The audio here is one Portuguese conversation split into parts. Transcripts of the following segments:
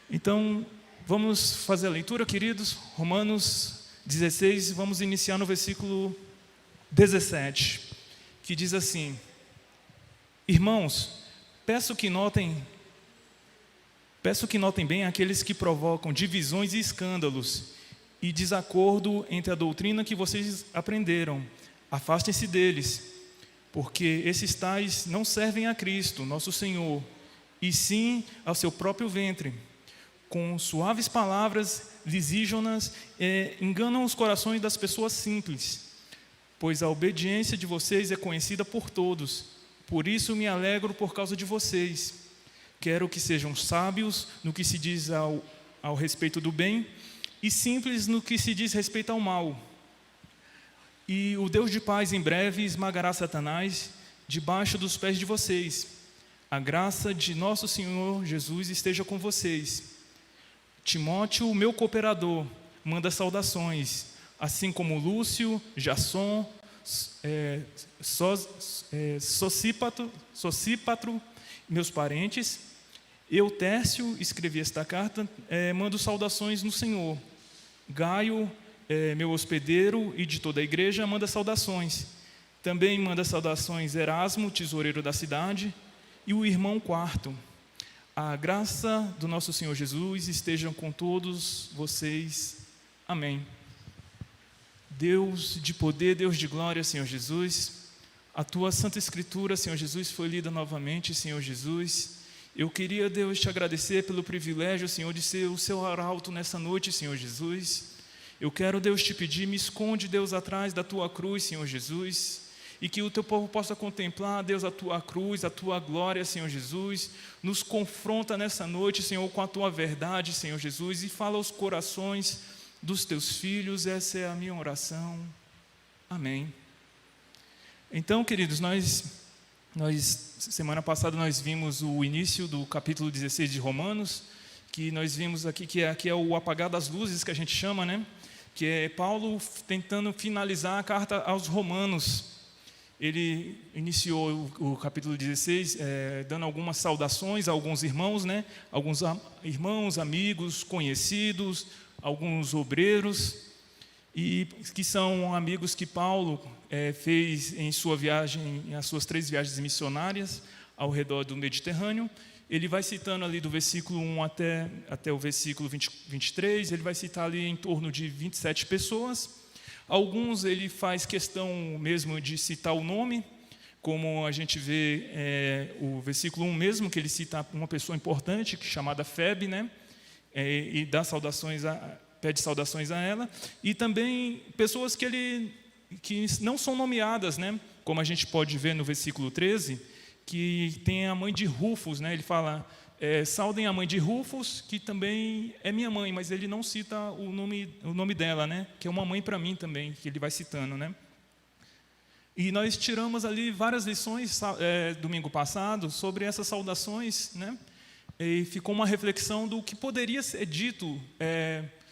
Então, vamos fazer a leitura, queridos. Romanos 16, vamos iniciar no versículo 17, que diz assim: Irmãos, peço que notem bem aqueles que provocam divisões e escândalos e desacordo entre a doutrina que vocês aprenderam. Afastem-se deles, porque esses tais não servem a Cristo, nosso Senhor, e sim ao seu próprio ventre. Com suaves palavras lisígenas, enganam os corações das pessoas simples, pois a obediência de vocês é conhecida por todos. Por isso me alegro por causa de vocês. Quero que sejam sábios no que se diz ao respeito do bem e simples no que se diz respeito ao mal. E o Deus de paz em breve esmagará Satanás debaixo dos pés de vocês. A graça de nosso Senhor Jesus esteja com vocês. Timóteo, meu cooperador, manda saudações, assim como Lúcio, Jasson, Sosípatro, meus parentes. Eu, Tércio, escrevi esta carta, mando saudações no Senhor. Gaio, meu hospedeiro e de toda a igreja, manda saudações. Também manda saudações Erasmo, tesoureiro da cidade, e o irmão Quarto. A graça do nosso Senhor Jesus esteja com todos vocês. Amém. Deus de poder, Deus de glória, Senhor Jesus, a Tua Santa Escritura, Senhor Jesus, foi lida novamente, Senhor Jesus. Eu queria, Deus, te agradecer pelo privilégio, Senhor, de ser o Seu arauto nessa noite, Senhor Jesus. Eu quero, Deus, te pedir, me esconde, Deus, atrás da Tua cruz, Senhor Jesus, e que o Teu povo possa contemplar, Deus, a Tua cruz, a Tua glória, Senhor Jesus. Nos confronta nessa noite, Senhor, com a Tua verdade, Senhor Jesus, e fala aos corações dos Teus filhos. Essa é a minha oração. Amém. Então, queridos, semana passada nós vimos o início do capítulo 16 de Romanos, que nós vimos aqui, que aqui é o apagar das luzes, que a gente chama, né? Que é Paulo tentando finalizar a carta aos Romanos. Ele iniciou o capítulo 16 dando algumas saudações a alguns irmãos, né? Alguns irmãos, amigos, conhecidos, alguns obreiros, e que são amigos que Paulo fez em sua viagem, em as suas 3 viagens missionárias ao redor do Mediterrâneo. Ele vai citando ali do versículo 1 até o versículo 23, ele vai citar ali em torno de 27 pessoas. Alguns ele faz questão mesmo de citar o nome, como a gente vê o versículo 1 mesmo, que ele cita uma pessoa importante, chamada Febe, né? E dá saudações pede saudações a ela, e também pessoas que não são nomeadas, né? Como a gente pode ver no versículo 13, que tem a mãe de Rufus, né? Ele fala, saudem a mãe de Rufus, que também é minha mãe, mas ele não cita o nome dela, né? Que é uma mãe para mim também, que ele vai citando, né? E nós tiramos ali várias lições domingo passado sobre essas saudações, né? E ficou uma reflexão do que poderia ser dito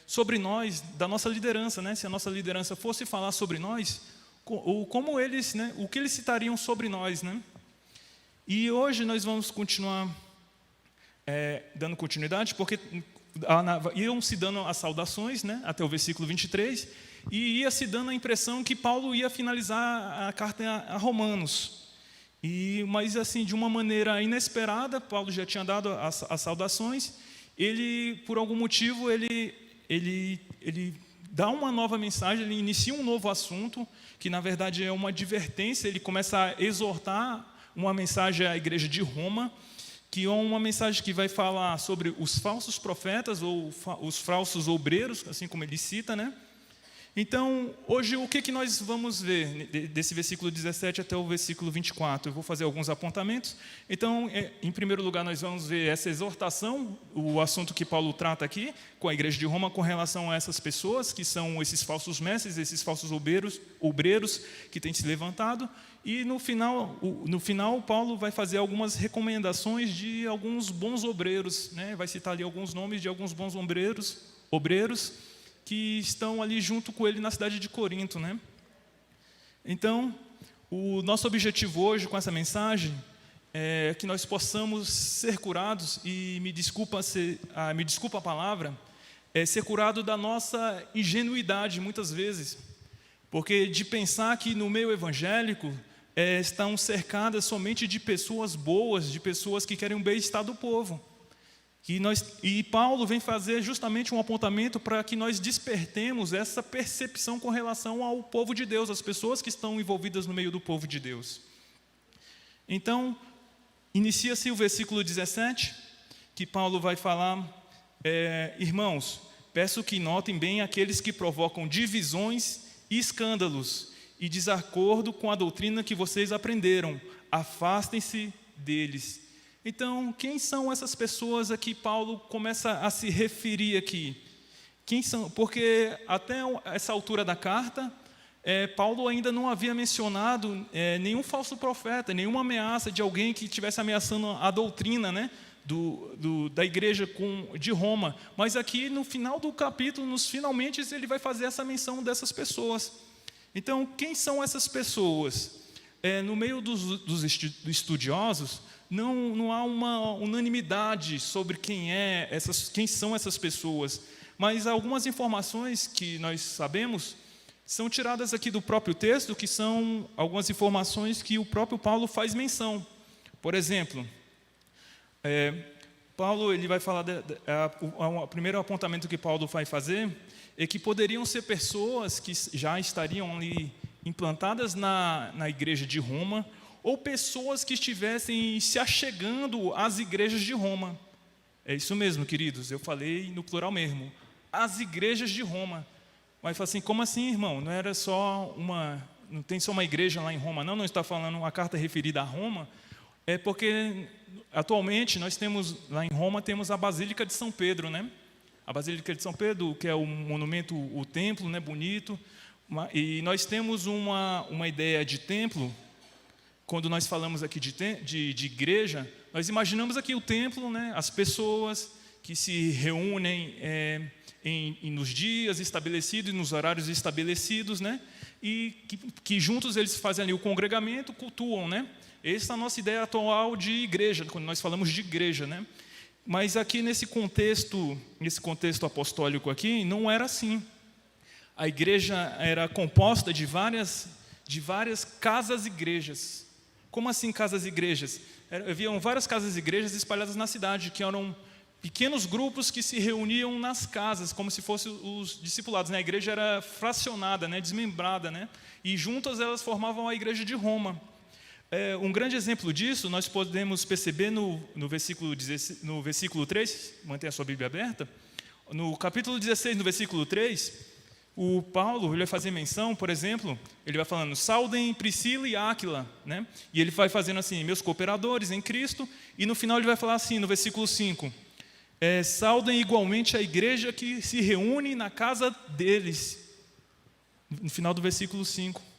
sobre nós, da nossa liderança, né? Se a nossa liderança fosse falar sobre nós, como eles, né? O que eles citariam sobre nós, né? E hoje nós vamos continuar dando continuidade, porque iam se dando as saudações, né? Até o versículo 23, e ia se dando a impressão que Paulo ia finalizar a carta a Romanos. Mas assim, de uma maneira inesperada, Paulo já tinha dado as saudações. Ele, por algum motivo, ele dá uma nova mensagem, ele inicia um novo assunto, que na verdade é uma advertência. Ele começa a exortar uma mensagem à igreja de Roma, que é uma mensagem que vai falar sobre os falsos profetas ou os falsos obreiros, assim como ele cita, né? Então, hoje, o que nós vamos ver desse versículo 17 até o versículo 24? Eu vou fazer alguns apontamentos. Então, em primeiro lugar, nós vamos ver essa exortação, o assunto que Paulo trata aqui, com a igreja de Roma, com relação a essas pessoas, que são esses falsos mestres, esses falsos obreiros que têm se levantado. E, no final, Paulo vai fazer algumas recomendações de alguns bons obreiros, né? Vai citar ali alguns nomes de alguns bons obreiros, que estão ali junto com ele na cidade de Corinto, né? Então, o nosso objetivo hoje com essa mensagem é que nós possamos ser curados, e me desculpa a palavra, ser curado da nossa ingenuidade muitas vezes, porque de pensar que no meio evangélico estão cercadas somente de pessoas boas, de pessoas que querem o bem-estar do povo. E Paulo vem fazer justamente um apontamento para que nós despertemos essa percepção com relação ao povo de Deus, as pessoas que estão envolvidas no meio do povo de Deus. Então, inicia-se o versículo 17, que Paulo vai falar: irmãos, peço que notem bem aqueles que provocam divisões e escândalos e desacordo com a doutrina que vocês aprenderam, afastem-se deles. Então, quem são essas pessoas a que Paulo começa a se referir aqui? Quem são? Porque até essa altura da carta, Paulo ainda não havia mencionado nenhum falso profeta, nenhuma ameaça de alguém que estivesse ameaçando a doutrina, né, da igreja de Roma. Mas aqui no final do capítulo, nos finalmente, ele vai fazer essa menção dessas pessoas. Então, quem são essas pessoas? No meio dos estudiosos, não há uma unanimidade sobre quem são essas pessoas, mas algumas informações que nós sabemos são tiradas aqui do próprio texto, que são algumas informações que o próprio Paulo faz menção. Por exemplo, Paulo ele vai falar, o primeiro apontamento que Paulo vai fazer é que poderiam ser pessoas que já estariam ali implantadas na igreja de Roma, ou pessoas que estivessem se achegando às igrejas de Roma. É isso mesmo, queridos, eu falei no plural mesmo, as igrejas de Roma. Mas fala assim, como assim, irmão? Não tem só uma igreja lá em Roma, não está falando uma carta referida a Roma, porque atualmente nós temos, lá em Roma, temos a Basílica de São Pedro, né? A Basílica de São Pedro, que é o monumento, o templo, né, bonito, e nós temos uma ideia de templo. Quando nós falamos aqui de igreja, nós imaginamos aqui o templo, né, as pessoas que se reúnem nos dias estabelecidos e nos horários estabelecidos, né, e que juntos eles fazem ali o congregamento, cultuam, né? Essa é a nossa ideia atual de igreja, quando nós falamos de igreja, né? Mas aqui nesse contexto apostólico aqui, não era assim. A igreja era composta de várias casas-igrejas. Como assim casas-igrejas? Haviam várias casas-igrejas espalhadas na cidade, que eram pequenos grupos que se reuniam nas casas, como se fossem os discipulados, né? A igreja era fracionada, né? Desmembrada, né? E juntas elas formavam a igreja de Roma. Um grande exemplo disso nós podemos perceber no versículo 3, mantenha a sua Bíblia aberta, no capítulo 16, no versículo 3, o Paulo ele vai fazer menção, por exemplo, ele vai falando, saudem Priscila e Áquila, né? E ele vai fazendo assim, meus cooperadores em Cristo, e no final ele vai falar assim, no versículo 5, saudem igualmente a igreja que se reúne na casa deles, no final do versículo 5.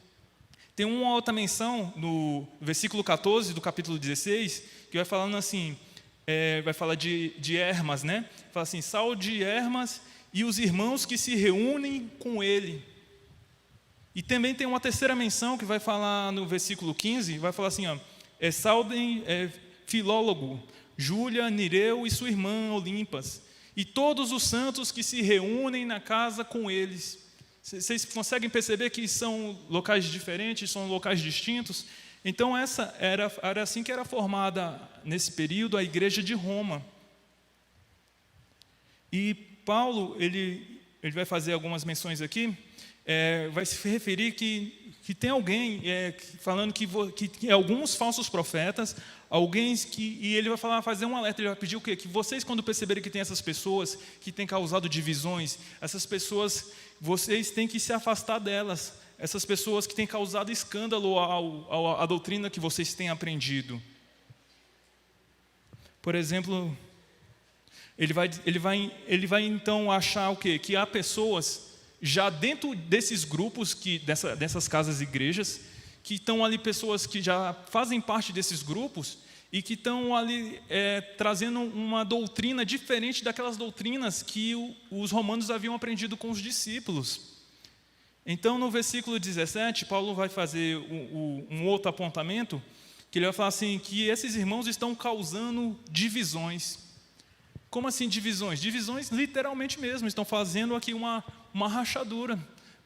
Tem uma outra menção no versículo 14 do capítulo 16, que vai falando assim, vai falar de Hermas, né? Fala assim, saude Hermas e os irmãos que se reúnem com ele. E também tem uma terceira menção que vai falar no versículo 15, vai falar assim, saudem Filólogo, Júlia, Nireu e sua irmã Olimpas, e todos os santos que se reúnem na casa com eles. Vocês conseguem perceber que são locais diferentes, são locais distintos? Então, era assim que era formada, nesse período, a igreja de Roma. E Paulo, ele vai fazer algumas menções aqui, vai se referir que tem alguém falando que alguns falsos profetas, e ele vai fazer um alerta, ele vai pedir o quê? Que vocês, quando perceberem que tem essas pessoas que têm causado divisões, essas pessoas, vocês têm que se afastar delas, essas pessoas que têm causado escândalo à doutrina que vocês têm aprendido. Por exemplo, ele vai então achar o quê? Que há pessoas já dentro desses grupos, dessas casas-igrejas, que estão ali pessoas que já fazem parte desses grupos e que estão ali trazendo uma doutrina diferente daquelas doutrinas que os romanos haviam aprendido com os discípulos. Então, no versículo 17, Paulo vai fazer um outro apontamento, que ele vai falar assim, que esses irmãos estão causando divisões. Como assim divisões? Divisões literalmente mesmo, estão fazendo aqui uma rachadura.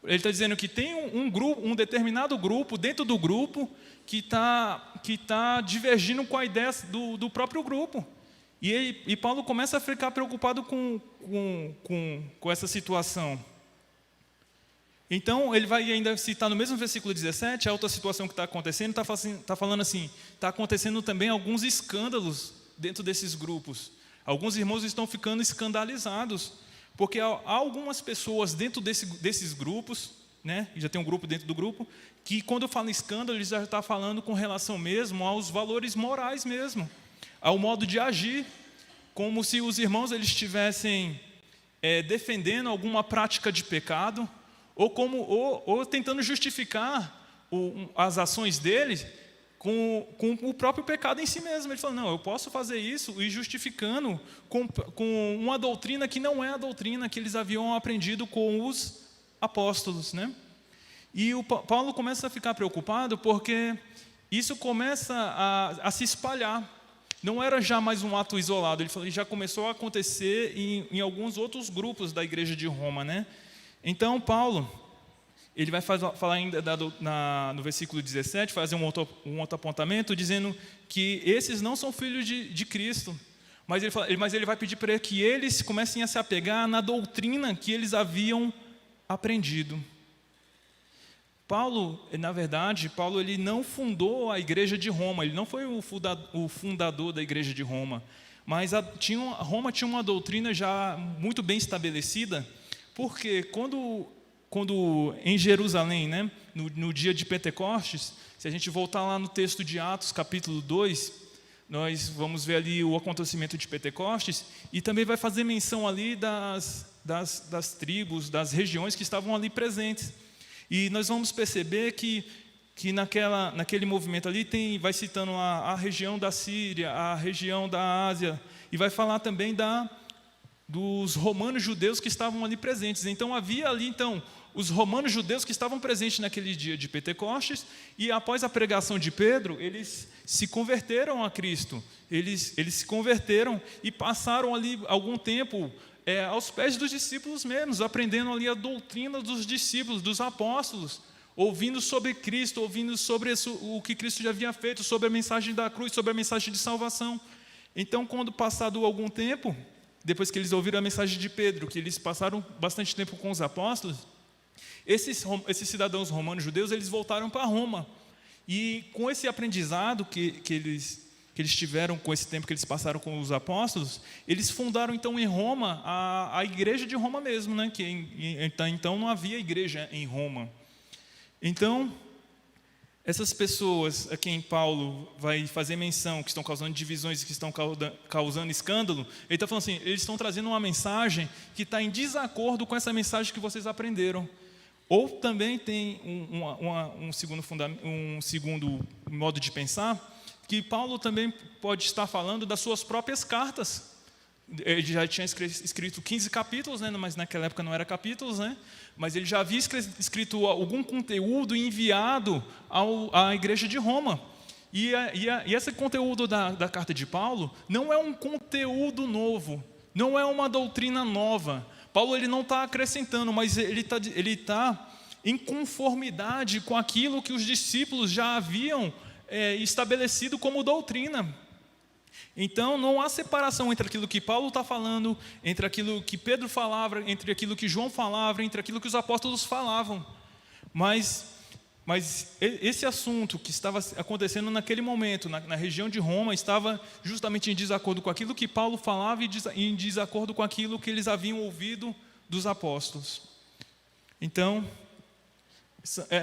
Ele está dizendo que tem um determinado grupo, dentro do grupo, que tá divergindo com a ideia do próprio grupo. E Paulo começa a ficar preocupado com essa situação. Então, ele vai ainda citar no mesmo versículo 17, a outra situação que está acontecendo, está falando assim, está acontecendo também alguns escândalos dentro desses grupos. Alguns irmãos estão ficando escandalizados, porque há algumas pessoas dentro desses grupos, né, já tem um grupo dentro do grupo, que quando fala em escândalo, ele já está falando com relação mesmo aos valores morais mesmo, ao modo de agir, como se os irmãos eles estivessem defendendo alguma prática de pecado, ou tentando justificar as ações deles com o próprio pecado em si mesmo. Ele falou, não, eu posso fazer isso, e justificando com uma doutrina que não é a doutrina que eles haviam aprendido com os apóstolos, né? E o Paulo começa a ficar preocupado porque isso começa a se espalhar. Não era já mais um ato isolado, ele falou, já começou a acontecer em alguns outros grupos da igreja de Roma, né? Então, Paulo, ele vai falar ainda no versículo 17, fazer um outro apontamento, dizendo que esses não são filhos de Cristo, mas ele vai pedir para que eles comecem a se apegar na doutrina que eles haviam aprendido. Paulo, na verdade, ele não fundou a igreja de Roma, ele não foi o fundador da igreja de Roma, mas Roma tinha uma doutrina já muito bem estabelecida, porque quando em Jerusalém, né, no dia de Pentecostes, se a gente voltar lá no texto de Atos, capítulo 2, nós vamos ver ali o acontecimento de Pentecostes, e também vai fazer menção ali das tribos, das regiões que estavam ali presentes. E nós vamos perceber que naquele movimento ali vai citando a região da Síria, a região da Ásia, e vai falar também dos romanos judeus que estavam ali presentes. Então havia ali os romanos judeus que estavam presentes naquele dia de Pentecostes, e após a pregação de Pedro, eles se converteram a Cristo. Eles se converteram e passaram ali algum tempo aos pés dos discípulos mesmos, aprendendo ali a doutrina dos discípulos, dos apóstolos, ouvindo sobre Cristo, ouvindo sobre o que Cristo já havia feito, sobre a mensagem da cruz, sobre a mensagem de salvação. Então, quando passado algum tempo, depois que eles ouviram a mensagem de Pedro, que eles passaram bastante tempo com os apóstolos, esses cidadãos romanos judeus, eles voltaram para Roma. E com esse aprendizado que eles tiveram, com esse tempo que eles passaram com os apóstolos, eles fundaram então em Roma a igreja de Roma mesmo, né? Que então não havia igreja em Roma. Então, essas pessoas a quem Paulo vai fazer menção, que estão causando divisões, que estão causando escândalo, ele está falando assim, eles estão trazendo uma mensagem que está em desacordo com essa mensagem que vocês aprenderam. Ou também tem um segundo modo de pensar, que Paulo também pode estar falando das suas próprias cartas. Ele já tinha escrito 15 capítulos, né? Mas naquela época não era capítulos, né? Mas ele já havia escrito algum conteúdo enviado à igreja de Roma. E esse conteúdo da carta de Paulo não é um conteúdo novo, não é uma doutrina nova. Paulo ele não está acrescentando, mas ele está em conformidade com aquilo que os discípulos já haviam estabelecido como doutrina. Então, não há separação entre aquilo que Paulo está falando, entre aquilo que Pedro falava, entre aquilo que João falava, entre aquilo que os apóstolos falavam. Mas esse assunto que estava acontecendo naquele momento, na região de Roma, estava justamente em desacordo com aquilo que Paulo falava e em desacordo com aquilo que eles haviam ouvido dos apóstolos. Então,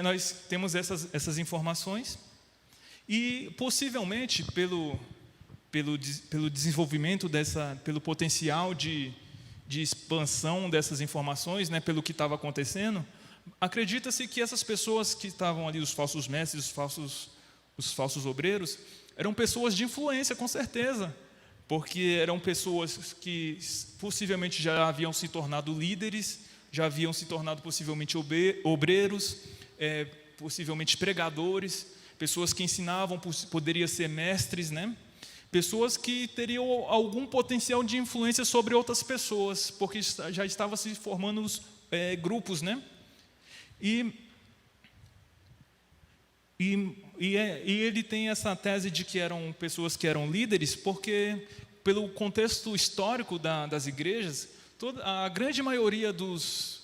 nós temos essas informações e, possivelmente, pelo desenvolvimento pelo potencial de expansão dessas informações, né, pelo que estava acontecendo, acredita-se que essas pessoas que estavam ali, os falsos mestres, os falsos obreiros, eram pessoas de influência, com certeza, porque eram pessoas que possivelmente já haviam se tornado líderes, já haviam se tornado possivelmente obreiros, possivelmente pregadores, pessoas que ensinavam, poderiam ser mestres, né? Pessoas que teriam algum potencial de influência sobre outras pessoas, porque já estava se formando os grupos, né? E ele tem essa tese de que eram pessoas que eram líderes, porque pelo contexto histórico das igrejas, a grande maioria dos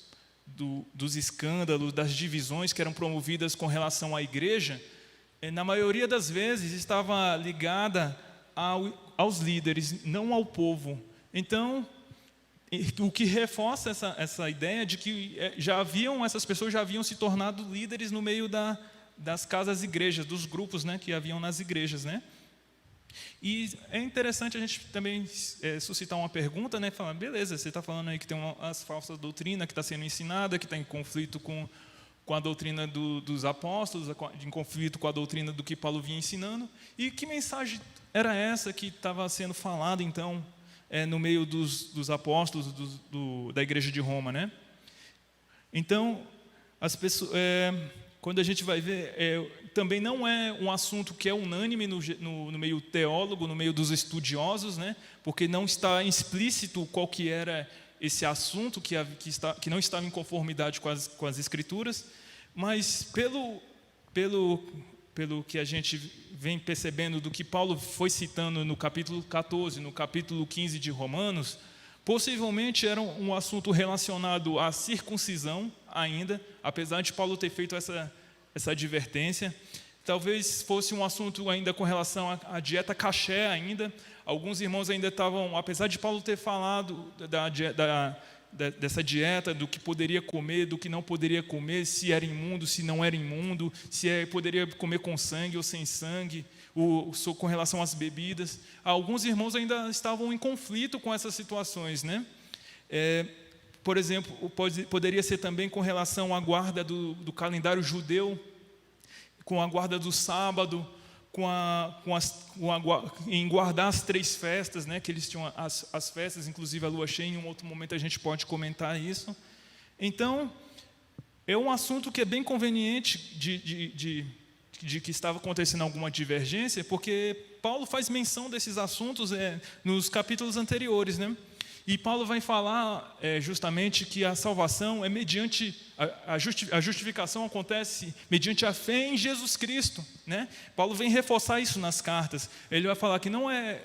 escândalos, das divisões que eram promovidas com relação à igreja, na maioria das vezes estava ligada aos líderes, não ao povo. Então, o que reforça essa ideia de que essas pessoas já haviam se tornado líderes no meio das casas igrejas, dos grupos, né, que haviam nas igrejas, né? E é interessante a gente também suscitar uma pergunta, né? Falar, beleza, você está falando aí que tem as falsas doutrinas que está sendo ensinada, que está em conflito com a doutrina dos apóstolos, em conflito com a doutrina do que Paulo vinha ensinando. E que mensagem era essa que estava sendo falada, então, no meio dos apóstolos da igreja de Roma, né? Então, as pessoas, quando a gente vai ver, também não é um assunto que é unânime no meio teólogo, no meio dos estudiosos, né? Porque não está explícito qual que era esse assunto que não estava em conformidade com as escrituras, mas pelo que a gente vem percebendo do que Paulo foi citando no capítulo 14, no capítulo 15 de Romanos, possivelmente era um assunto relacionado à circuncisão ainda, apesar de Paulo ter feito essa advertência. Talvez fosse um assunto ainda com relação à dieta kasher ainda. Alguns irmãos ainda estavam, apesar de Paulo ter falado dessa dieta, do que poderia comer, do que não poderia comer, se era imundo, se não era imundo, se poderia comer com sangue ou sem sangue, com relação às bebidas. Alguns irmãos ainda estavam em conflito com essas situações, né? Por exemplo, poderia ser também com relação à guarda do calendário judeu, com a guarda do sábado, em guardar as 3 festas, né, que eles tinham as festas, inclusive a lua cheia. Em um outro momento a gente pode comentar isso. Então, é um assunto que é bem conveniente de que estava acontecendo alguma divergência, porque Paulo faz menção desses assuntos nos capítulos anteriores, né? E Paulo vai falar justamente que a salvação é mediante, a justificação acontece mediante a fé em Jesus Cristo, né? Paulo vem reforçar isso nas cartas. Ele vai falar que não é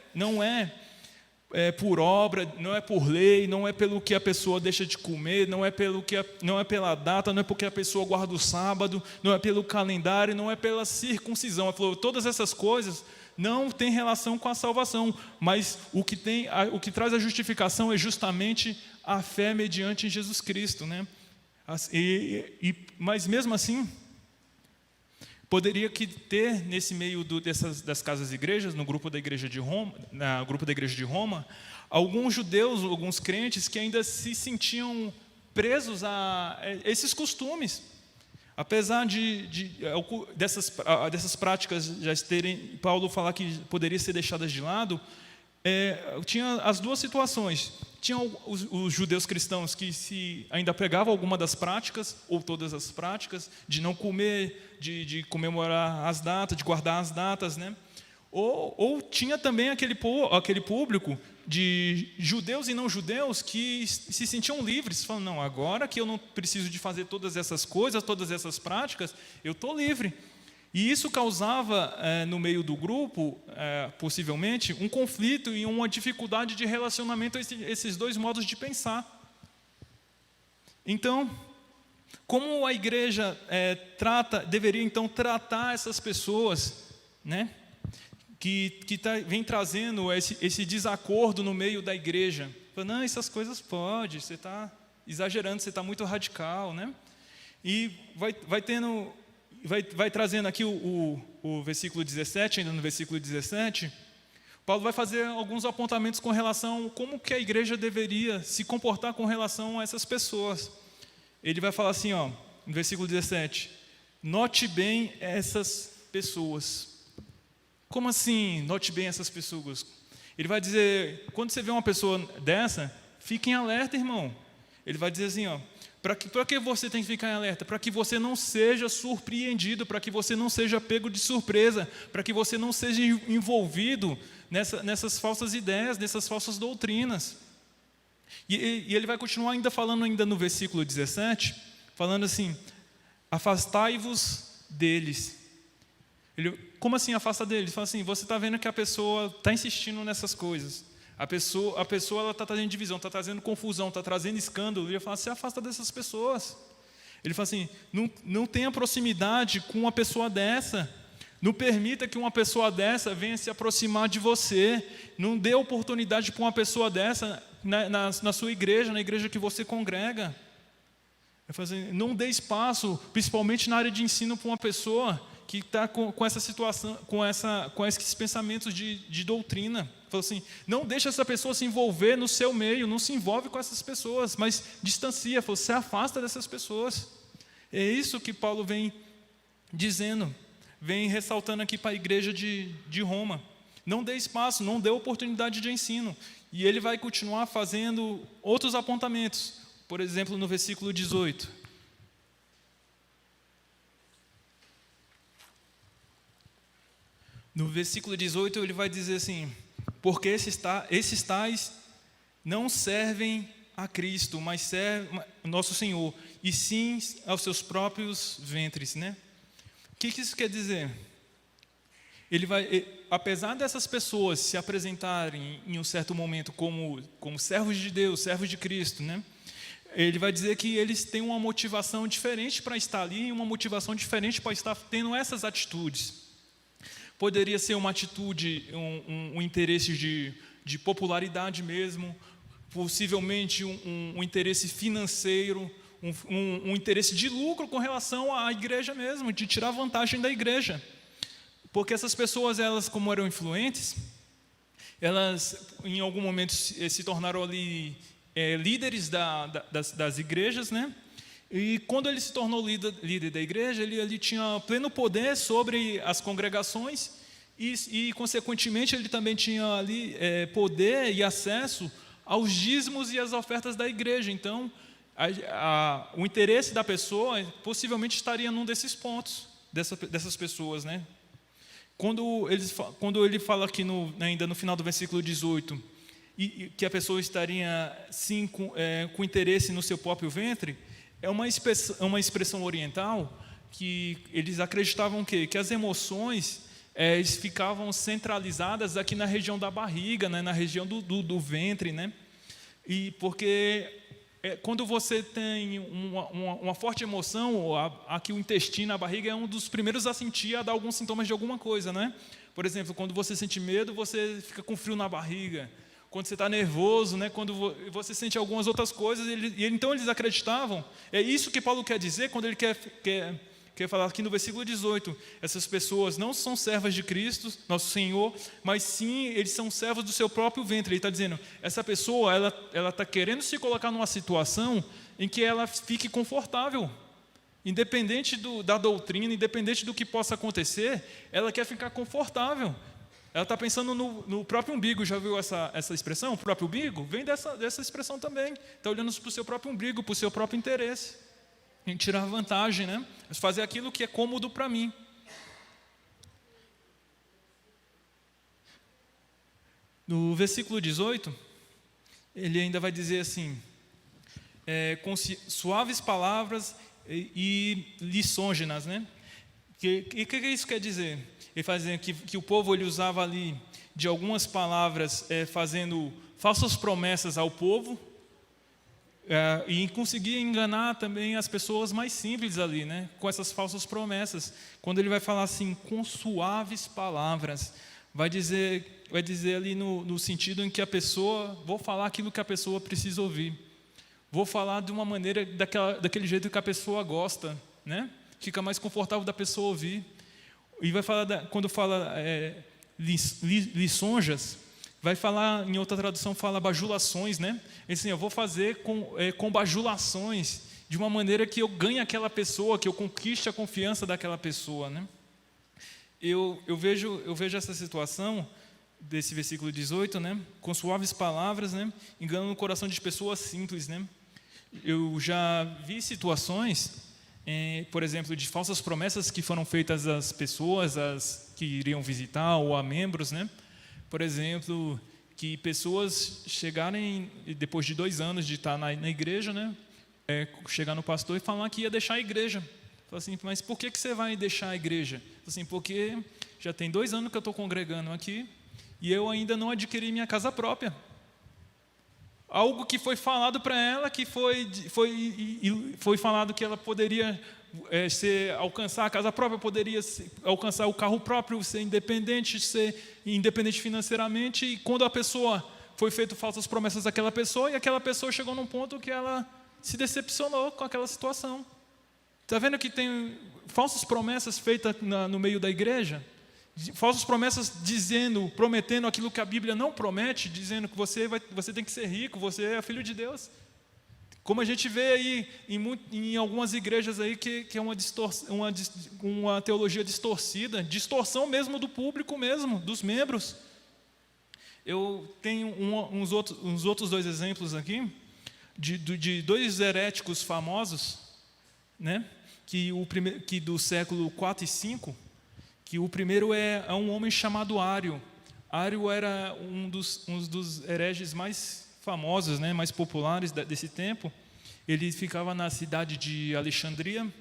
por obra, não é por lei, não é pelo que a pessoa deixa de comer, não é pela data, não é porque a pessoa guarda o sábado, não é pelo calendário, não é pela circuncisão. Ele falou, todas essas coisas não tem relação com a salvação, mas o que traz a justificação é justamente a fé mediante Jesus Cristo, né? Mas mesmo assim, poderia ter nesse meio das casas igrejas, no grupo da igreja de Roma, alguns judeus, alguns crentes que ainda se sentiam presos a esses costumes. Apesar dessas práticas já Paulo falar que poderiam ser deixadas de lado, tinha as duas situações. Tinha os judeus cristãos que ainda pregavam alguma das práticas, ou todas as práticas, de não comer, de comemorar as datas, de guardar as datas, né? Ou tinha também aquele público de judeus e não judeus que se sentiam livres, falando, não, agora que eu não preciso de fazer todas essas coisas, todas essas práticas, eu estou livre. E isso causava, no meio do grupo, possivelmente, um conflito e uma dificuldade de relacionamento a esses dois modos de pensar. Então, como a igreja deveria então tratar essas pessoas, né? Que vem trazendo esse desacordo no meio da igreja. Não, essas coisas pode, você está exagerando, você está muito radical, né? E vai trazendo aqui o versículo 17, ainda no versículo 17, Paulo vai fazer alguns apontamentos com relação a como que a igreja deveria se comportar com relação a essas pessoas. Ele vai falar assim, no versículo 17, note bem essas pessoas. Como assim? Note bem essas pessoas. Ele vai dizer, quando você vê uma pessoa dessa, fique em alerta, irmão. Ele vai dizer assim, ó, para que você tem que ficar em alerta? Para que você não seja surpreendido, para que você não seja pego de surpresa, para que você não seja envolvido nessas falsas ideias, nessas falsas doutrinas. E ele vai continuar ainda falando ainda no versículo 17, falando assim, afastai-vos deles. Como assim afasta deles? Ele fala assim, você está vendo que a pessoa está insistindo nessas coisas. A pessoa ela está trazendo divisão, está trazendo confusão, está trazendo escândalo. Ele fala, se afasta dessas pessoas. Ele fala assim, não tenha proximidade com uma pessoa dessa. Não permita que uma pessoa dessa venha se aproximar de você. Não dê oportunidade para uma pessoa dessa na sua igreja, na igreja que você congrega. Ele fala assim, não dê espaço, principalmente na área de ensino, para uma pessoa que está com essa situação, com esses pensamentos de doutrina. Fala assim, não deixe essa pessoa se envolver no seu meio, não se envolve com essas pessoas, mas distancia, você afasta dessas pessoas. É isso que Paulo vem dizendo, vem ressaltando aqui para a igreja de Roma. Não dê espaço, não dê oportunidade de ensino. E ele vai continuar fazendo outros apontamentos. Por exemplo, no versículo 18. No versículo 18 ele vai dizer assim, porque esses tais não servem a Cristo, mas servem nosso Senhor, e sim aos seus próprios ventres, né? O que isso quer dizer? Apesar dessas pessoas se apresentarem em um certo momento como servos de Deus, servos de Cristo, né? Ele vai dizer que eles têm uma motivação diferente para estar ali, e uma motivação diferente para estar tendo essas atitudes. Poderia ser uma atitude, um interesse de popularidade mesmo, possivelmente um interesse financeiro, um interesse de lucro com relação à igreja mesmo, de tirar vantagem da igreja. Porque essas pessoas, elas como eram influentes, elas em algum momento se tornaram ali líderes das igrejas, né? E quando ele se tornou líder da igreja, ele tinha pleno poder sobre as congregações e consequentemente, ele também tinha ali poder e acesso aos dízimos e às ofertas da igreja. Então, o interesse da pessoa possivelmente estaria num desses pontos, dessas pessoas, né? Quando ele fala aqui ainda no final do versículo 18, e que a pessoa estaria sim com interesse no seu próprio ventre, é uma expressão oriental que eles acreditavam que as emoções ficavam centralizadas aqui na região da barriga, né, na região do ventre, né? E porque quando você tem uma forte emoção, aqui o intestino, a barriga é um dos primeiros a sentir, a dar alguns sintomas de alguma coisa, né? Por exemplo, quando você sente medo, você fica com frio na barriga. Quando você está nervoso, né? Quando você sente algumas outras coisas, então eles acreditavam. É isso que Paulo quer dizer quando ele quer falar aqui no versículo 18. Essas pessoas não são servas de Cristo, nosso Senhor, mas sim, eles são servos do seu próprio ventre. Ele está dizendo, essa pessoa, ela está querendo se colocar numa situação em que ela fique confortável. Independente da doutrina, independente do que possa acontecer, ela quer ficar confortável. Ela está pensando no próprio umbigo. Já viu essa expressão? O próprio umbigo? Vem dessa expressão também. Está olhando para o seu próprio umbigo, para o seu próprio interesse. Em tirar vantagem, né? Fazer aquilo que é cômodo para mim. No versículo 18, ele ainda vai dizer assim, com suaves palavras e lisonjenas, né? O que isso quer dizer? Ele faz dizer que o povo ele usava ali de algumas palavras fazendo falsas promessas ao povo e conseguia enganar também as pessoas mais simples ali, né? Com essas falsas promessas. Quando ele vai falar assim, com suaves palavras, vai dizer ali no sentido em que a pessoa, vou falar aquilo que a pessoa precisa ouvir. Vou falar de uma maneira, daquele jeito que a pessoa gosta, né? Fica mais confortável da pessoa ouvir. E vai falar, quando fala lisonjas, vai falar, em outra tradução, fala bajulações, né? Assim, eu vou fazer com bajulações, de uma maneira que eu ganhe aquela pessoa, que eu conquiste a confiança daquela pessoa, né? eu vejo essa situação desse versículo 18, né, com suaves palavras, né, enganando o coração de pessoas simples, né. Eu já vi situações, por exemplo, de falsas promessas que foram feitas às pessoas que iriam visitar ou a membros, né. Por exemplo, que pessoas chegarem depois de 2 anos de estar na igreja, né, chegar no pastor e falar que ia deixar a igreja. Fala assim, mas por que você vai deixar a igreja? Fala assim, porque já tem 2 anos que eu estou congregando aqui e eu ainda não adquiri minha casa própria. Algo que foi falado para ela, que foi falado que ela poderia alcançar a casa própria, poderia alcançar o carro próprio, ser independente financeiramente. E quando a pessoa foi feito falsas promessas àquela pessoa, e aquela pessoa chegou num ponto que ela se decepcionou com aquela situação. Está vendo que tem falsas promessas feitas no meio da igreja? Falsas promessas prometendo aquilo que a Bíblia não promete, dizendo que você tem que ser rico, você é filho de Deus. Como a gente vê aí em algumas igrejas aí que é uma teologia distorcida, distorção mesmo do público mesmo, dos membros. Eu tenho uns outros 2 exemplos aqui, de 2 heréticos famosos, né, que do século 4 e 5, que o primeiro é um homem chamado Ário. Ário era um dos hereges mais famosos, né, mais populares desse tempo. Ele ficava na cidade de Alexandria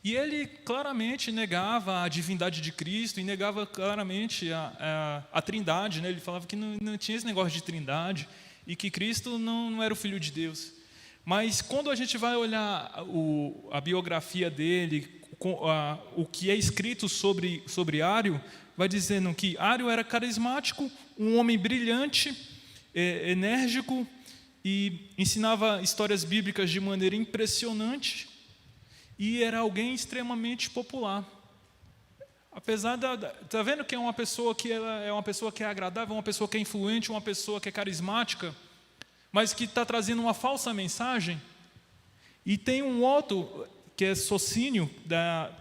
e ele claramente negava a divindade de Cristo e negava claramente a trindade, né? Ele falava que não tinha esse negócio de trindade e que Cristo não era o Filho de Deus. Mas quando a gente vai olhar a biografia dele, o que é escrito sobre Ário, vai dizendo que Ário era carismático, um homem brilhante, enérgico, e ensinava histórias bíblicas de maneira impressionante, e era alguém extremamente popular. Apesar tá vendo que é uma pessoa que é uma pessoa que é agradável, uma pessoa que é influente, uma pessoa que é carismática, mas que está trazendo uma falsa mensagem. E tem um outro que é Sociniano,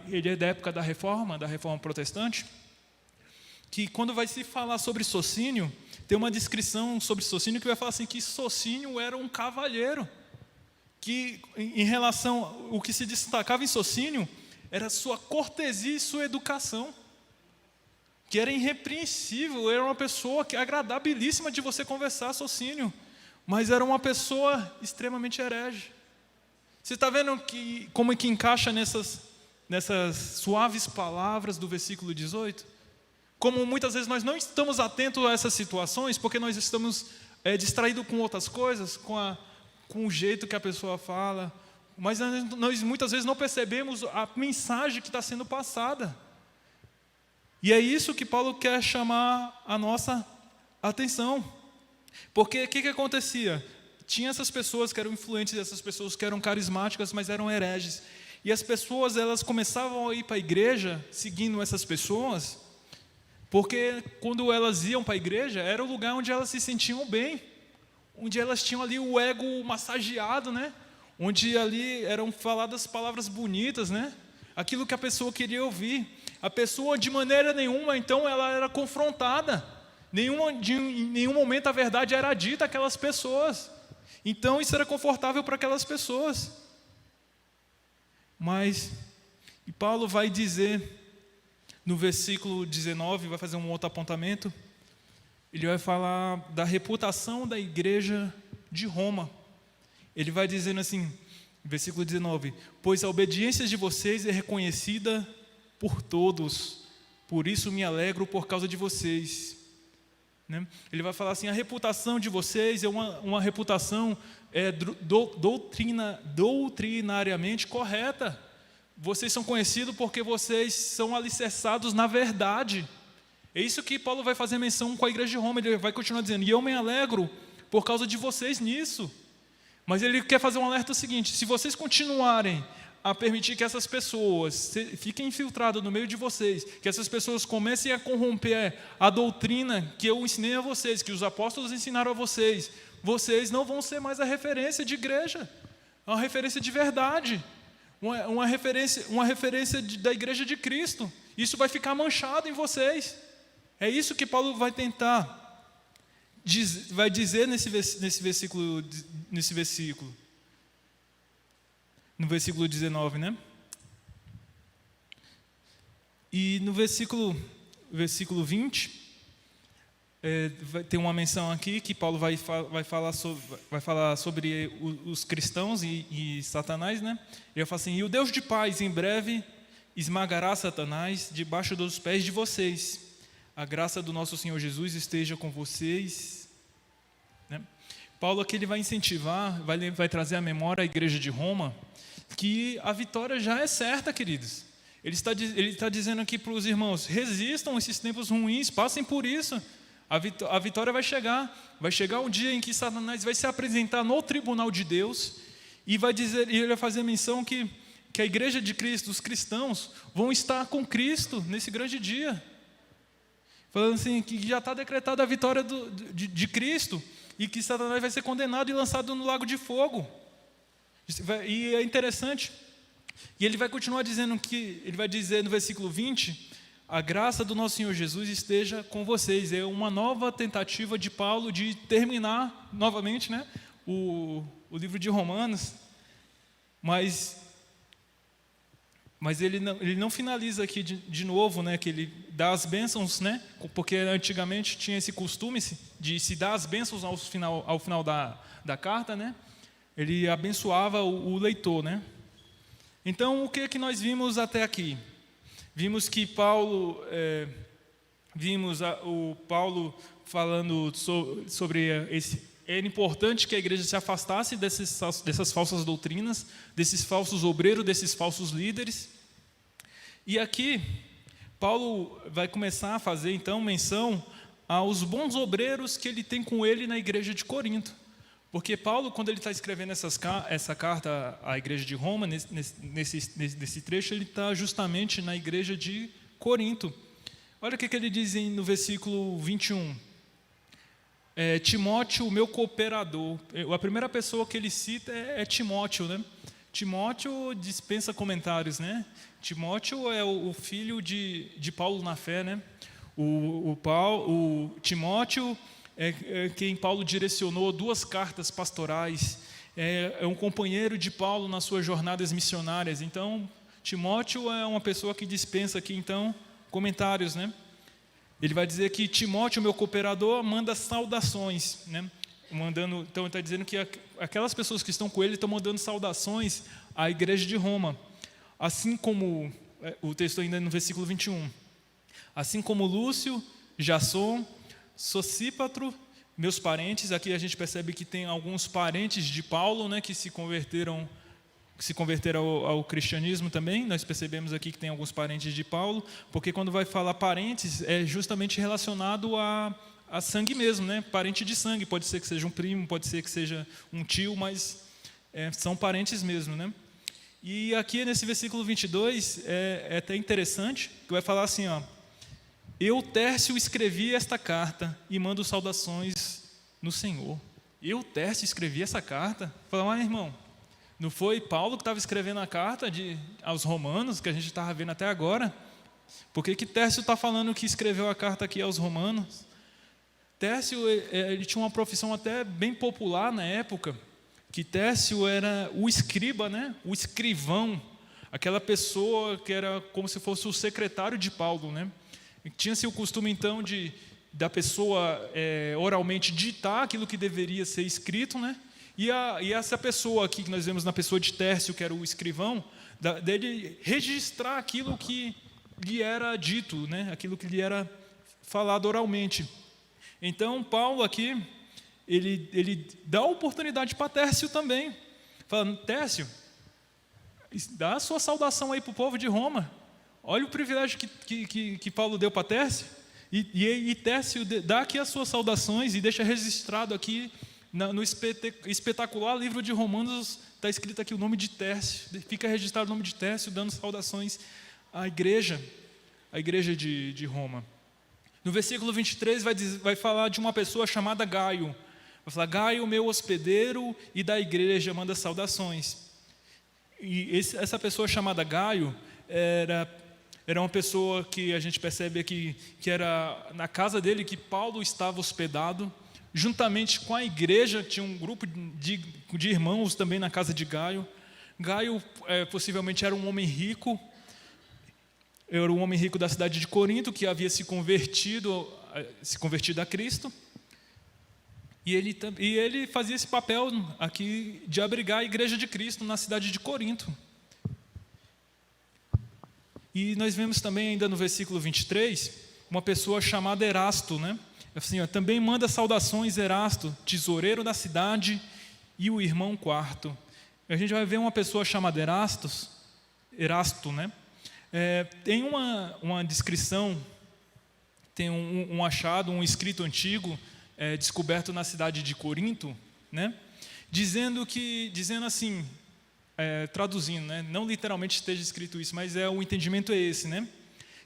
ele é da época da Reforma Protestante, que quando vai se falar sobre Sociniano, tem uma descrição sobre Sociniano que vai falar assim, que Sociniano era um cavalheiro, que em relação, o que se destacava em Sociniano era sua cortesia e sua educação, que era irrepreensível, era uma pessoa que é agradabilíssima de você conversar, Sociniano, mas era uma pessoa extremamente herege. Você está vendo como é que encaixa nessas suaves palavras do versículo 18? Como muitas vezes nós não estamos atentos a essas situações, porque nós estamos distraídos com outras coisas, com o jeito que a pessoa fala, mas nós muitas vezes não percebemos a mensagem que está sendo passada. E é isso que Paulo quer chamar a nossa atenção. Porque o que acontecia? Tinha essas pessoas que eram influentes, essas pessoas que eram carismáticas, mas eram hereges. E as pessoas, elas começavam a ir para a igreja, seguindo essas pessoas, porque quando elas iam para a igreja, era o lugar onde elas se sentiam bem, onde elas tinham ali o ego massageado, né? Onde ali eram faladas palavras bonitas, né? Aquilo que a pessoa queria ouvir. A pessoa, de maneira nenhuma, então, ela era confrontada. Em nenhum momento a verdade era dita àquelas pessoas. Então, isso era confortável para aquelas pessoas. Mas, e Paulo vai dizer, no versículo 19, vai fazer um outro apontamento, ele vai falar da reputação da igreja de Roma. Ele vai dizendo assim, versículo 19, pois a obediência de vocês é reconhecida por todos, por isso me alegro por causa de vocês. Né? Ele vai falar assim, a reputação de vocês é uma reputação doutrinariamente correta. Vocês são conhecidos porque vocês são alicerçados na verdade. É isso que Paulo vai fazer menção com a igreja de Roma. Ele vai continuar dizendo, e eu me alegro por causa de vocês nisso. Mas ele quer fazer um alerta seguinte, se vocês continuarem a permitir que essas pessoas fiquem infiltradas no meio de vocês, que essas pessoas comecem a corromper a doutrina que eu ensinei a vocês, que os apóstolos ensinaram a vocês, vocês não vão ser mais a referência de igreja, a referência de verdade. uma referência da igreja de Cristo. Isso vai ficar manchado em vocês. É isso que Paulo vai tentar, vai dizer nesse versículo, no versículo 19, né? E no versículo 20, tem uma menção aqui que Paulo vai falar sobre os cristãos e Satanás, né? Ele fala assim: e o Deus de paz em breve esmagará Satanás debaixo dos pés de vocês. A graça do nosso Senhor Jesus esteja com vocês. Né? Paulo aqui ele vai incentivar, vai trazer à memória à igreja de Roma que a vitória já é certa, queridos. Ele está dizendo aqui para os irmãos: resistam esses tempos ruins, passem por isso. A vitória vai chegar um dia em que Satanás vai se apresentar no tribunal de Deus e ele vai fazer menção que a igreja de Cristo, os cristãos, vão estar com Cristo nesse grande dia. Falando assim, que já está decretada a vitória de Cristo e que Satanás vai ser condenado e lançado no lago de fogo. E é interessante, e ele vai continuar dizendo ele vai dizer no versículo 20, a graça do nosso Senhor Jesus esteja com vocês. É uma nova tentativa de Paulo de terminar novamente, né, o livro de Romanos, mas ele não finaliza aqui de novo, né, que ele dá as bênçãos, né, porque antigamente tinha esse costume de se dar as bênçãos ao final da carta, né, ele abençoava o leitor, né. Então, o que nós vimos até aqui? Vimos que Paulo, o Paulo falando sobre era importante que a igreja se afastasse dessas falsas doutrinas, desses falsos obreiros, desses falsos líderes. E aqui, Paulo vai começar a fazer, então, menção aos bons obreiros que ele tem com ele na igreja de Corinto. Porque Paulo, quando ele está escrevendo essa carta à igreja de Roma, nesse trecho, ele está justamente na igreja de Corinto. Olha o que ele diz no versículo 21. Timóteo, meu cooperador. A primeira pessoa que ele cita é Timóteo, né? Timóteo dispensa comentários, né? Timóteo é o filho de Paulo na fé, né? O Timóteo é quem Paulo direcionou 2 cartas pastorais, é um companheiro de Paulo nas suas jornadas missionárias. Então, Timóteo é uma pessoa que dispensa aqui, então, comentários, né? Ele vai dizer que Timóteo, meu cooperador, manda saudações, né? Então, ele está dizendo que aquelas pessoas que estão com ele estão mandando saudações à igreja de Roma. Assim como, o texto ainda no versículo 21, assim como Lúcio, Jasson, Sosípatro, meus parentes. Aqui a gente percebe que tem alguns parentes de Paulo, né, que se converteram ao cristianismo também. Nós percebemos aqui que tem alguns parentes de Paulo, porque quando vai falar parentes, é justamente relacionado a sangue mesmo, né? Parente de sangue, pode ser que seja um primo, pode ser que seja um tio, mas são parentes mesmo, né? E aqui nesse versículo 22, é até interessante, que vai falar assim, ó: eu, Tércio, escrevi esta carta e mando saudações no Senhor. Eu, Tércio, escrevi essa carta? Fala, mas irmão, não foi Paulo que estava escrevendo a carta aos romanos, que a gente estava vendo até agora? Por que Tércio está falando que escreveu a carta aqui aos romanos? Tércio, ele tinha uma profissão até bem popular na época, que Tércio era o escriba, né? O escrivão, aquela pessoa que era como se fosse o secretário de Paulo, né? Tinha-se o costume, então, da pessoa oralmente ditar aquilo que deveria ser escrito, né? E essa pessoa aqui, que nós vemos na pessoa de Tércio, que era o escrivão, dele registrar aquilo que lhe era dito, né? Aquilo que lhe era falado oralmente. Então, Paulo aqui, ele dá a oportunidade para Tércio também, falando: Tércio, dá a sua saudação aí para o povo de Roma. Olha o privilégio que Paulo deu para Tércio, e Tércio dá aqui as suas saudações e deixa registrado aqui no espetacular livro de Romanos, está escrito aqui o nome de Tércio, fica registrado o nome de Tércio, dando saudações à igreja de Roma. No versículo 23 vai falar de uma pessoa chamada Gaio, vai falar: Gaio, meu hospedeiro e da igreja, manda saudações. essa pessoa chamada Gaio era uma pessoa que a gente percebe aqui que era na casa dele que Paulo estava hospedado, juntamente com a igreja. Tinha um grupo de irmãos também na casa de Gaio. Gaio possivelmente era um homem rico. Era um homem rico da cidade de Corinto, que havia se convertido a Cristo. E ele fazia esse papel aqui de abrigar a igreja de Cristo na cidade de Corinto. E nós vemos também ainda no versículo 23, uma pessoa chamada Erasto, né? Assim, também manda saudações Erasto, tesoureiro da cidade, e o irmão Quarto. A gente vai ver uma pessoa chamada Erasto, né? Tem uma descrição, tem um achado, um escrito antigo, descoberto na cidade de Corinto, né? Dizendo assim, traduzindo, né? Não literalmente esteja escrito isso, mas o entendimento é esse, né?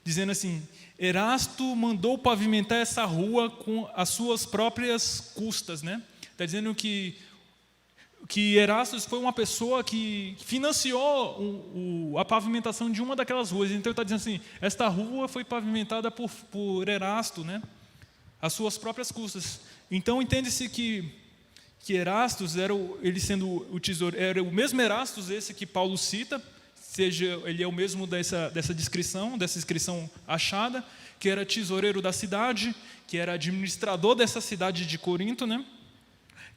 Dizendo assim: Erasto mandou pavimentar essa rua com as suas próprias custas, né? Está dizendo que Erasto foi uma pessoa que financiou a pavimentação de uma daquelas ruas. Então ele está dizendo assim: esta rua foi pavimentada por Erasto, né? Às suas próprias custas. Então entende-se que Erastus ele sendo o tesoureiro, era o mesmo Erastus esse que Paulo cita, ele é o mesmo dessa inscrição achada, que era tesoureiro da cidade, que era administrador dessa cidade de Corinto, né?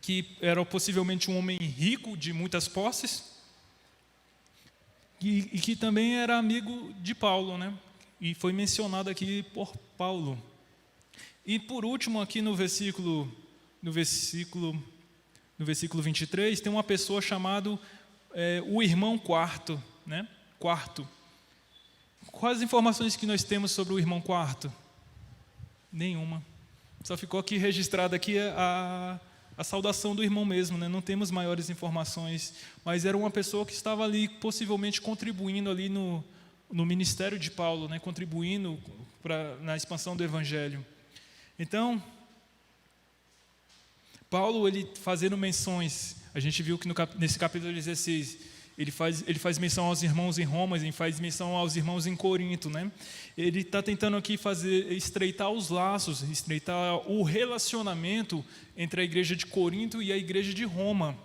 Que era possivelmente um homem rico de muitas posses, e que também era amigo de Paulo, né? E foi mencionado aqui por Paulo. E por último, aqui no versículo 23, tem uma pessoa chamada o irmão Quarto, né? Quarto. Quais as informações que nós temos sobre o irmão Quarto? Nenhuma. Só ficou aqui registrada aqui a saudação do irmão mesmo, né? Não temos maiores informações, mas era uma pessoa que estava ali possivelmente contribuindo ali no ministério de Paulo, né? Contribuindo na expansão do evangelho. Então, Paulo, ele fazendo menções, a gente viu que nesse capítulo 16, ele faz menção aos irmãos em Roma, ele faz menção aos irmãos em Corinto, né? Ele está tentando aqui estreitar os laços, estreitar o relacionamento entre a igreja de Corinto e a igreja de Roma.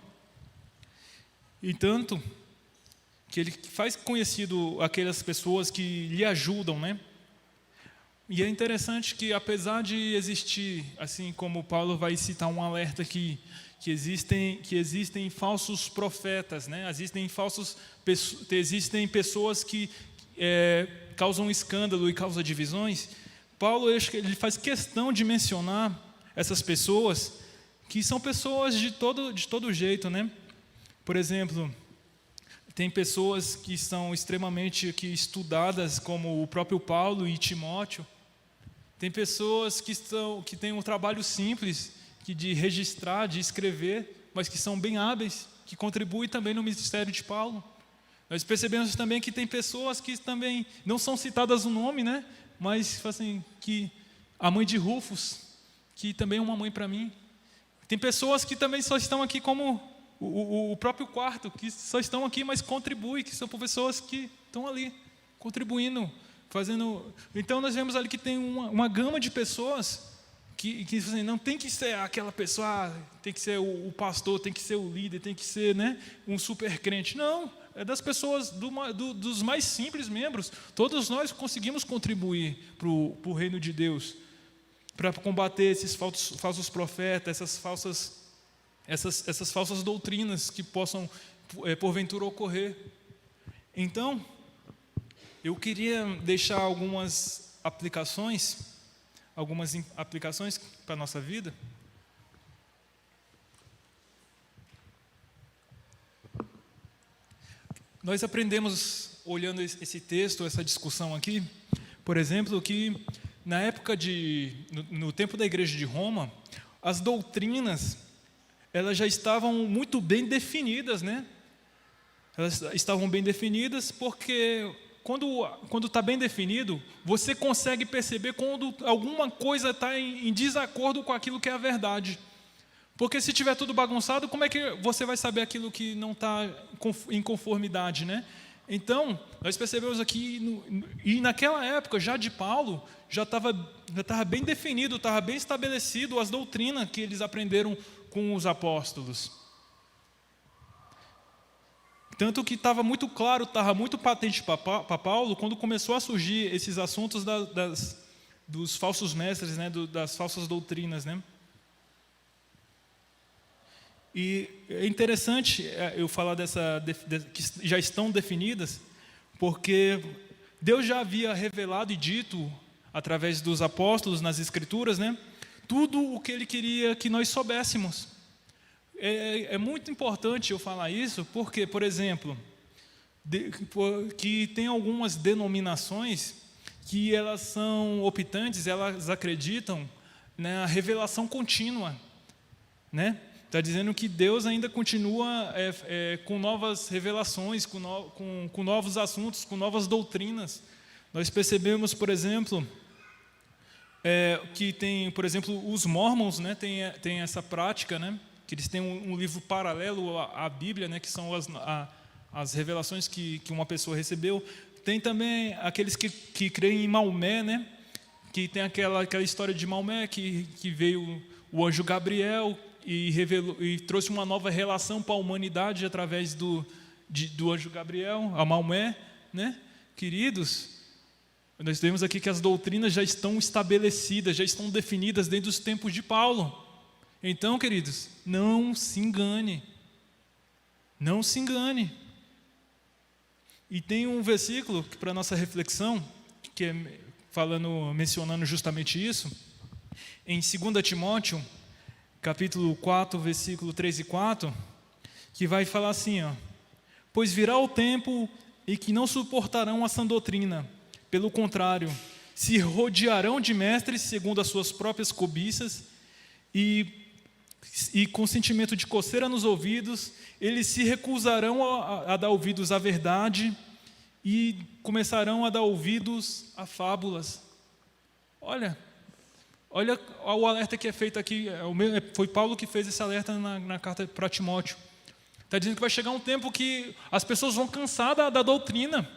E tanto que ele faz conhecido aquelas pessoas que lhe ajudam, né? E é interessante que, apesar de existir, assim como Paulo vai citar um alerta aqui, que existem falsos profetas, né? Existem pessoas que causam escândalo e causam divisões. Paulo, ele faz questão de mencionar essas pessoas, que são pessoas de todo jeito, né? Por exemplo, tem pessoas que são extremamente estudadas, como o próprio Paulo e Timóteo. Tem pessoas que têm um trabalho simples, de registrar, de escrever, mas que são bem hábeis, que contribuem também no ministério de Paulo. Nós percebemos também que tem pessoas que também não são citadas o nome, né? Mas assim, que a mãe de Rufus, que também é uma mãe para mim. Tem pessoas que também só estão aqui como o próprio Quarto, que só estão aqui, mas contribuem, que são pessoas que estão ali, contribuindo, fazendo. Então nós vemos ali que tem uma gama de pessoas que assim, não tem que ser aquela pessoa, tem que ser o pastor, tem que ser o líder, tem que ser, né, um super crente. Não, é das pessoas, dos mais simples membros. Todos nós conseguimos contribuir para o reino de Deus, para combater esses falsos profetas, essas falsas doutrinas que possam, porventura, ocorrer. Então, eu queria deixar algumas aplicações para a nossa vida. Nós aprendemos, olhando esse texto, essa discussão aqui, por exemplo, que na época no tempo da igreja de Roma, as doutrinas, elas já estavam muito bem definidas, né? Elas estavam bem definidas porque quando está bem definido, você consegue perceber quando alguma coisa está em desacordo com aquilo que é a verdade. Porque se tiver tudo bagunçado, como é que você vai saber aquilo que não está em conformidade, né? Então, nós percebemos aqui, e naquela época, já de Paulo, já estava bem definido, estava bem estabelecido as doutrinas que eles aprenderam com os apóstolos. Tanto que estava muito claro, estava muito patente para Paulo, quando começou a surgir esses assuntos dos falsos mestres, né, das falsas doutrinas, né? E é interessante eu falar que já estão definidas, porque Deus já havia revelado e dito, através dos apóstolos nas Escrituras, né, tudo o que Ele queria que nós soubéssemos. É muito importante eu falar isso, porque, por exemplo, que tem algumas denominações que elas são optantes, elas acreditam na revelação contínua, né? Está dizendo que Deus ainda continua com novas revelações, com novos assuntos, com novas doutrinas. Nós percebemos, por exemplo, que tem, por exemplo, os mormons, né, tem essa prática, né, que eles têm um livro paralelo à Bíblia, né, que são as revelações que uma pessoa recebeu. Tem também aqueles que creem em Maomé, né, que tem aquela história de Maomé, que veio o anjo Gabriel e trouxe uma nova relação para a humanidade através do anjo Gabriel, a Maomé, né? Queridos, nós vemos aqui que as doutrinas já estão estabelecidas, já estão definidas desde os tempos de Paulo. Então, queridos, não se engane. Não se engane. E tem um versículo para a nossa reflexão, que é mencionando justamente isso, em 2 Timóteo, capítulo 4, versículo 3 e 4, que vai falar assim, ó: pois virá o tempo em que não suportarão a sã doutrina, pelo contrário, se rodearão de mestres segundo as suas próprias cobiças, e com sentimento de coceira nos ouvidos, eles se recusarão a dar ouvidos à verdade e começarão a dar ouvidos a fábulas. Olha o alerta que é feito aqui, foi Paulo que fez esse alerta na carta para Timóteo. Está dizendo que vai chegar um tempo que as pessoas vão cansar da doutrina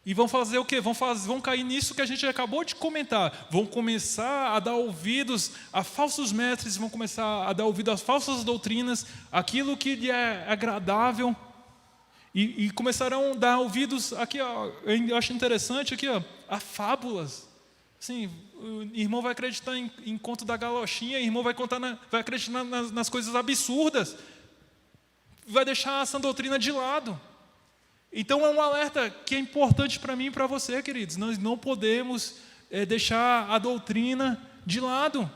e vão fazer o quê? Vão cair nisso que a gente acabou de comentar. Vão começar a dar ouvidos a falsos mestres, vão começar a dar ouvido às falsas doutrinas, aquilo que lhe é agradável, e começarão a dar ouvidos aqui, ó, eu acho interessante aqui, ó, a fábulas. Sim, o irmão vai acreditar em conto da galochinha, o irmão vai acreditar nas coisas absurdas, vai deixar a sã doutrina de lado. Então é um alerta que é importante para mim e para você, queridos. Nós não podemos deixar a doutrina de lado.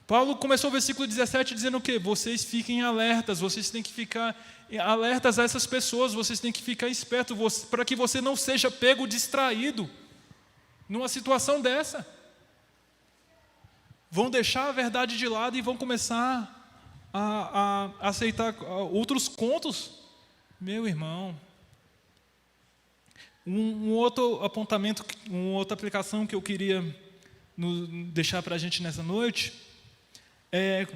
Paulo começou o versículo 17 dizendo o quê? Vocês fiquem alertas, vocês têm que ficar alertas a essas pessoas, vocês têm que ficar espertos para que você não seja pego distraído numa situação dessa. Vão deixar a verdade de lado e vão começar a aceitar outros contos. Meu irmão, um outro apontamento, uma outra aplicação que eu queria deixar para a gente nessa noite é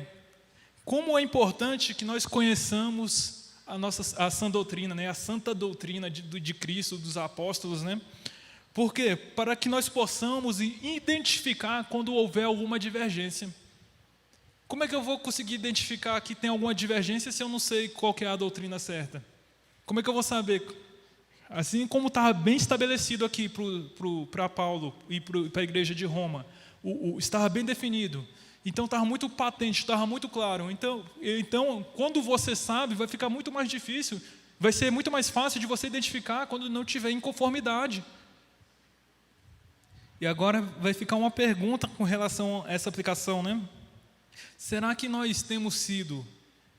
como é importante que nós conheçamos a sã doutrina, né? A santa doutrina de Cristo, dos apóstolos, né? Por quê? Para que nós possamos identificar quando houver alguma divergência. Como é que eu vou conseguir identificar que tem alguma divergência se eu não sei qual que é a doutrina certa? Como é que eu vou saber? Assim como estava bem estabelecido aqui para Paulo e para a igreja de Roma, estava bem definido. Então estava muito patente, estava muito claro. Então, quando você sabe, vai ficar muito mais difícil, vai ser muito mais fácil de você identificar quando não tiver inconformidade. E agora vai ficar uma pergunta com relação a essa aplicação, né? Será que nós temos sido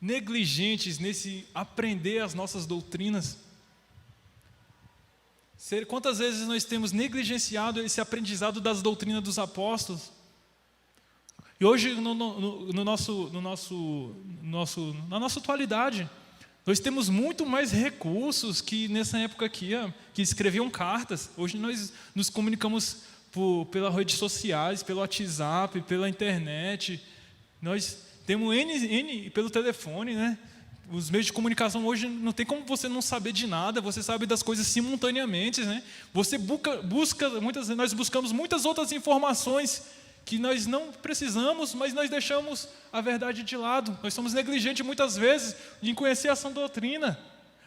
negligentes nesse aprender as nossas doutrinas? Quantas vezes nós temos negligenciado esse aprendizado das doutrinas dos apóstolos? E hoje, na nossa atualidade, nós temos muito mais recursos que nessa época aqui, que escreviam cartas. Hoje nós nos comunicamos pelas redes sociais, pelo WhatsApp, pela internet. Nós Temos N pelo telefone, né? Os meios de comunicação hoje não tem como você não saber de nada, você sabe das coisas simultaneamente, né? Você nós buscamos muitas outras informações que nós não precisamos, mas nós deixamos a verdade de lado. Nós somos negligentes muitas vezes em conhecer a sã doutrina.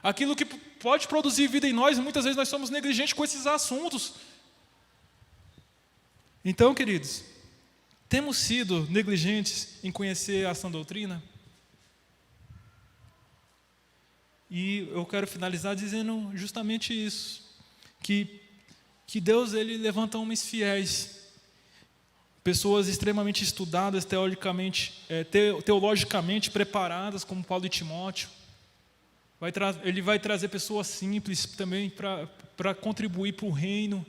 Aquilo que pode produzir vida em nós, muitas vezes nós somos negligentes com esses assuntos. Então, queridos, temos sido negligentes em conhecer a sã doutrina? E eu quero finalizar dizendo justamente isso, que Deus ele levanta homens fiéis, pessoas extremamente estudadas, teologicamente preparadas, como Paulo e Timóteo. Ele vai trazer pessoas simples também para contribuir para o reino.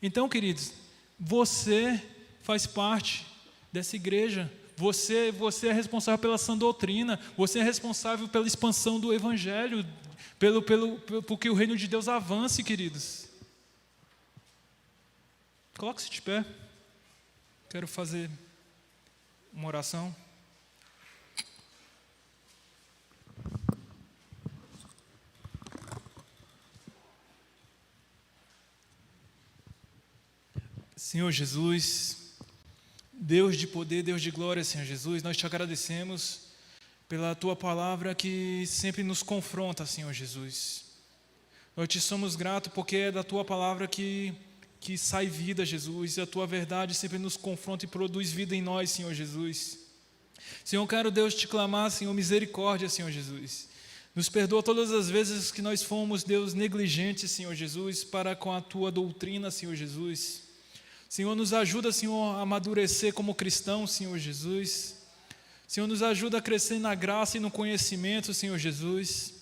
Então, queridos, você faz parte dessa igreja. Você é responsável pela sã doutrina. Você é responsável pela expansão do Evangelho, porque o reino de Deus avance, queridos. Coloque-se de pé. Quero fazer uma oração. Senhor Jesus, Deus de poder, Deus de glória, Senhor Jesus, nós te agradecemos pela Tua palavra que sempre nos confronta, Senhor Jesus. Nós te somos gratos porque é da Tua palavra que sai vida, Jesus, e a Tua verdade sempre nos confronta e produz vida em nós, Senhor Jesus. Senhor, quero, Deus, te clamar, Senhor, misericórdia, Senhor Jesus. Nos perdoa todas as vezes que nós fomos, Deus, negligentes, Senhor Jesus, para com a Tua doutrina, Senhor Jesus. Senhor, nos ajuda, Senhor, a amadurecer como cristão, Senhor Jesus. Senhor, nos ajuda a crescer na graça e no conhecimento, Senhor Jesus.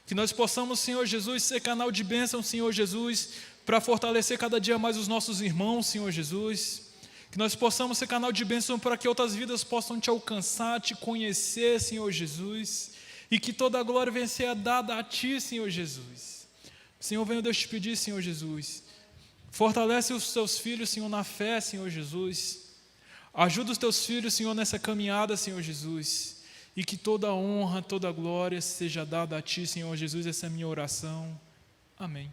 Que nós possamos, Senhor Jesus, ser canal de bênção, Senhor Jesus, para fortalecer cada dia mais os nossos irmãos, Senhor Jesus. Que nós possamos ser canal de bênção para que outras vidas possam te alcançar, te conhecer, Senhor Jesus. E que toda a glória venha ser dada a Ti, Senhor Jesus. Senhor, venho Deus te pedir, Senhor Jesus. Fortalece os Teus filhos, Senhor, na fé, Senhor Jesus. Ajuda os Teus filhos, Senhor, nessa caminhada, Senhor Jesus. E que toda a honra, toda a glória seja dada a Ti, Senhor Jesus. Essa é a minha oração. Amém.